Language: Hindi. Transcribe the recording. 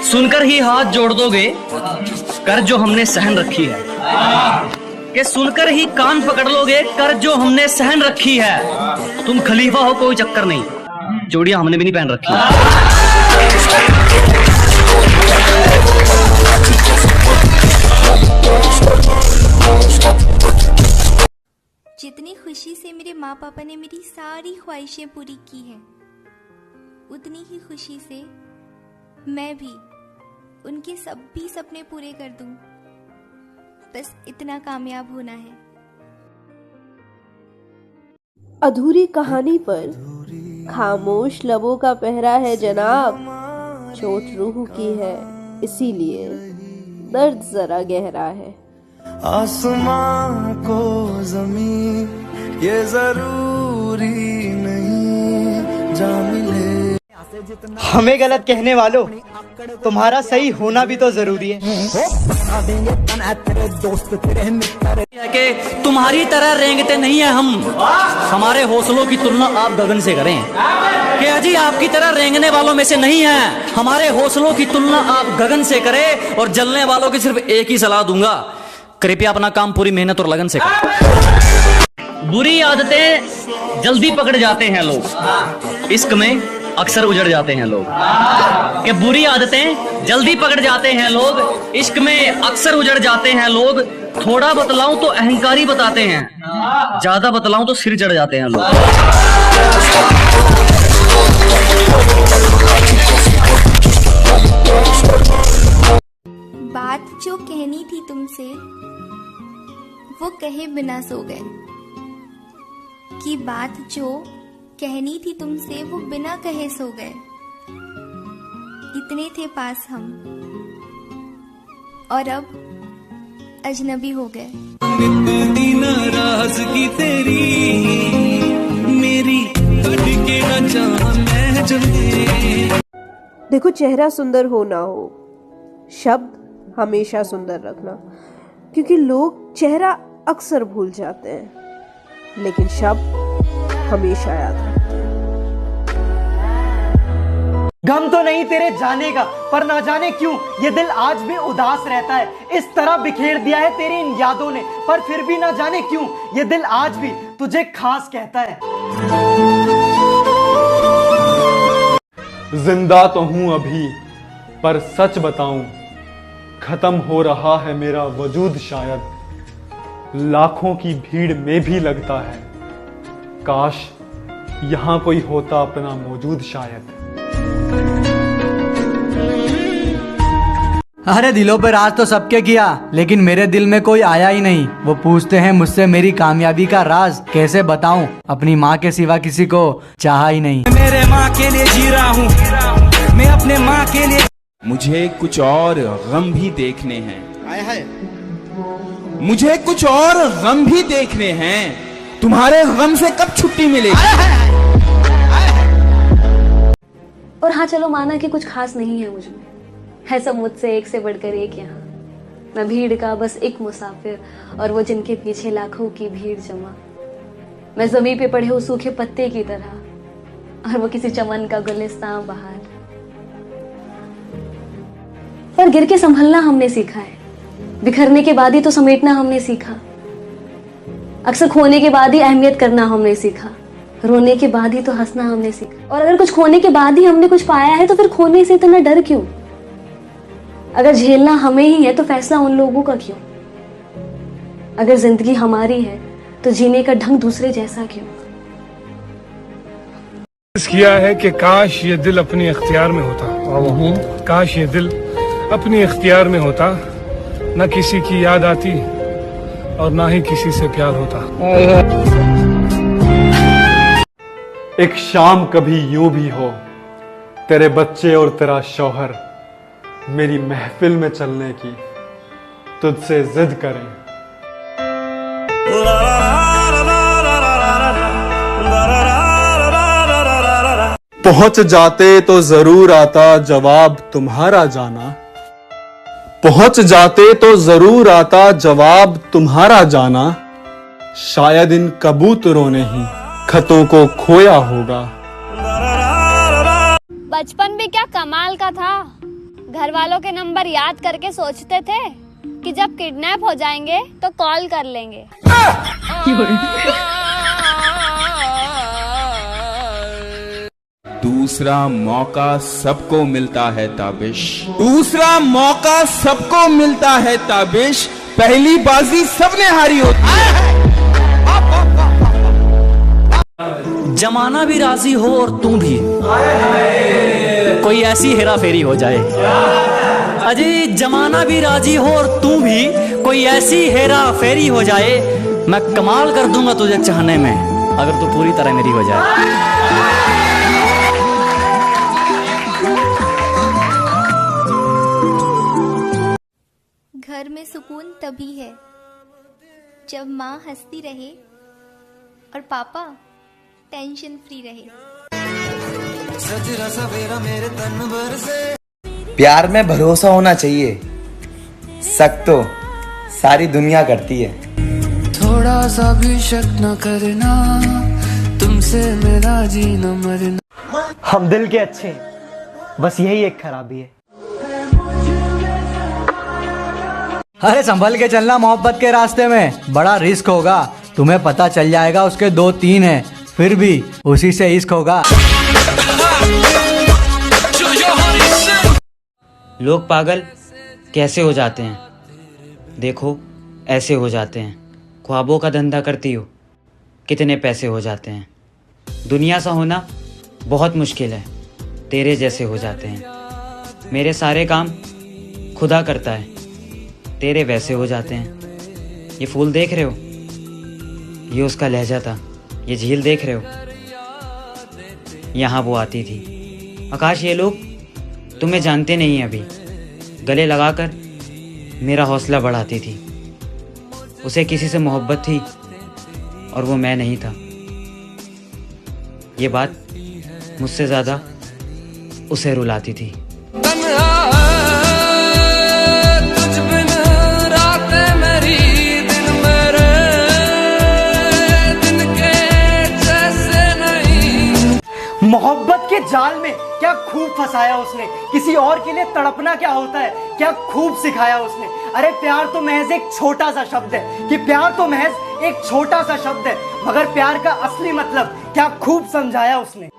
सुनकर ही हाथ जोड़ दोगे कर जो हमने सहन रखी है, कि सुनकर ही कान पकड़ लोगे कर जो हमने सहन रखी है। तुम खलीफा हो कोई चक्कर नहीं, जोड़ियां हमने भी नहीं पहन रखी। जितनी खुशी से मेरे माँ पापा ने मेरी सारी ख्वाहिशें पूरी की हैं, उतनी ही खुशी से मैं भी उनके सभी सपने पूरे कर दूं। बस इतना कामयाब होना है। अधूरी कहानी पर खामोश लबों का पहरा है जनाब, चोट रूह की है इसीलिए दर्द जरा गहरा है। आसमां को जमीन ये जरूरी नहीं जा मिले। हमें गलत कहने वालों, तुम्हारा सही होना भी तो जरूरी है। कि तुम्हारी तरह रेंगते नहीं है हम, हमारे हौसलों की तुलना आप गगन से करें। कि अजी आपकी तरह रेंगने वालों में से नहीं है, हमारे हौसलों की तुलना आप गगन से करें। और जलने वालों की सिर्फ एक ही सलाह दूंगा, कृपया अपना काम पूरी मेहनत और लगन से करें। बुरी आदतें जल्दी पकड़ जाते हैं लोग, इश्क में अक्सर उजड़ जाते हैं लोग। कि बुरी आदतें जल्दी पकड़ जाते हैं लोग, इश्क में अक्सर उजड़ जाते हैं लोग। थोड़ा बतलाऊं तो अहंकारी बताते हैं, ज्यादा बतलाऊं तो सिर चढ़ जाते हैं लोग। बात जो कहनी थी तुमसे वो कहे बिना सो गए, कि बात जो कहनी थी तुमसे वो बिना कहे सो गए। इतने थे पास हम और अब अजनबी हो गए। नाराजगी तेरी मेरी के न जान मैं जले। देखो, चेहरा सुंदर हो ना हो, शब्द हमेशा सुंदर रखना, क्योंकि लोग चेहरा अक्सर भूल जाते हैं लेकिन शब्द हमेशा याद रखते हैं। गम तो नहीं तेरे जाने का, पर ना जाने क्यों ये दिल आज भी उदास रहता है। इस तरह बिखेर दिया है तेरी इन यादों ने, पर फिर भी ना जाने क्यों ये दिल आज भी तुझे खास कहता है। जिंदा तो हूं अभी, पर सच बताऊं खत्म हो रहा है मेरा वजूद शायद। लाखों की भीड़ में भी लगता है काश यहां कोई होता अपना मौजूद शायद। अरे दिलों पे राज तो सबके किया, लेकिन मेरे दिल में कोई आया ही नहीं। वो पूछते हैं मुझसे मेरी कामयाबी का राज, कैसे बताऊं अपनी माँ के सिवा किसी को चाहा ही नहीं। मेरे माँ के लिए जी रहा हूँ, मैं अपने माँ के लिए। मुझे कुछ और गम भी देखने हैं, मुझे कुछ और गम भी देखने हैं। तुम्हारे गम से कब छुट्टी मिलेगी? और हाँ चलो माना कि कुछ खास नहीं है मुझमें, है सब मुझसे एक से बढ़कर एक। यहाँ मैं भीड़ का बस एक मुसाफिर, और वो जिनके पीछे लाखों की भीड़ जमा। मैं जमीन पे पड़े हुए सूखे पत्ते की तरह, और वो किसी चमन का गुलिस्तान बहार। पर गिर के संभलना हमने सीखा है, बिखरने के बाद ही तो समेटना हमने सीखा। अक्सर खोने के बाद ही अहमियत करना हमने सीखा, रोने के बाद ही तो हंसना हमने सीखा। और अगर कुछ खोने के बाद ही हमने कुछ पाया है तो फिर खोने से इतना डर क्यों? अगर झेलना हमें ही है तो फैसला उन लोगों का क्यों? अगर जिंदगी हमारी है तो जीने का ढंग दूसरे जैसा क्यों? किया है कि काश ये दिल अपने इख्तियार में होता, काश ये दिल अपने इख्तियार में होता, न किसी की याद आती और ना ही किसी से प्यार होता। एक शाम कभी यूं भी हो, तेरे बच्चे और तेरा शौहर मेरी महफिल में चलने की तुझसे जिद करें। पहुंच जाते तो जरूर आता जवाब तुम्हारा जाना, पहुंच जाते तो जरूर आता जवाब तुम्हारा जाना। शायद इन कबूतरों ने ही खतों को खोया होगा। बचपन भी क्या कमाल का था, घर वालों के नंबर याद करके सोचते थे कि जब किडनैप हो जाएंगे तो कॉल कर लेंगे। दूसरा मौका सबको मिलता है ताबिश, दूसरा मौका सबको मिलता है ताबिश, पहली बाजी सबने हारी होती है। जमाना भी राजी हो और तू भी, कोई ऐसी हेरा फेरी हो जाए। अजी जमाना भी राजी हो और तू भी, कोई ऐसी हेरा फेरी हो जाए, मैं कमाल कर दूंगा तुझे चाहने में अगर तू पूरी तरह मेरी हो जाए। घर में सुकून तभी है जब माँ हंसती रहे और पापा टेंशन फ्री रहे। प्यार में भरोसा होना चाहिए, शक तो सारी दुनिया करती है। थोड़ा सा भी शक न करना, तुमसे मेरा जीना मरना। हम दिल के अच्छे हैं, बस यही एक खराबी है। अरे संभल के चलना मोहब्बत के रास्ते में, बड़ा रिस्क होगा। तुम्हें पता चल जाएगा उसके 2-3 हैं, फिर भी उसी से इश्क होगा। लोग पागल कैसे हो जाते हैं, देखो ऐसे हो जाते हैं। ख्वाबों का धंधा करती हो, कितने पैसे हो जाते हैं। दुनिया सा होना बहुत मुश्किल है, तेरे जैसे हो जाते हैं। मेरे सारे काम खुदा करता है, तेरे वैसे हो जाते हैं। ये फूल देख रहे हो, ये उसका लहजा था। ये झील देख रहे हो, यहाँ वो आती थी। आकाश, ये लोग तुम्हें जानते नहीं हैं अभी। गले लगाकर मेरा हौसला बढ़ाती थी। उसे किसी से मोहब्बत थी और वो मैं नहीं था। ये बात मुझसे ज़्यादा उसे रुलाती थी। मोहब्बत के जाल में क्या खूब फंसाया उसने, किसी और के लिए तड़पना क्या होता है क्या खूब सिखाया उसने। अरे प्यार तो महज एक छोटा सा शब्द है, कि प्यार तो महज एक छोटा सा शब्द है, मगर प्यार का असली मतलब क्या खूब समझाया उसने।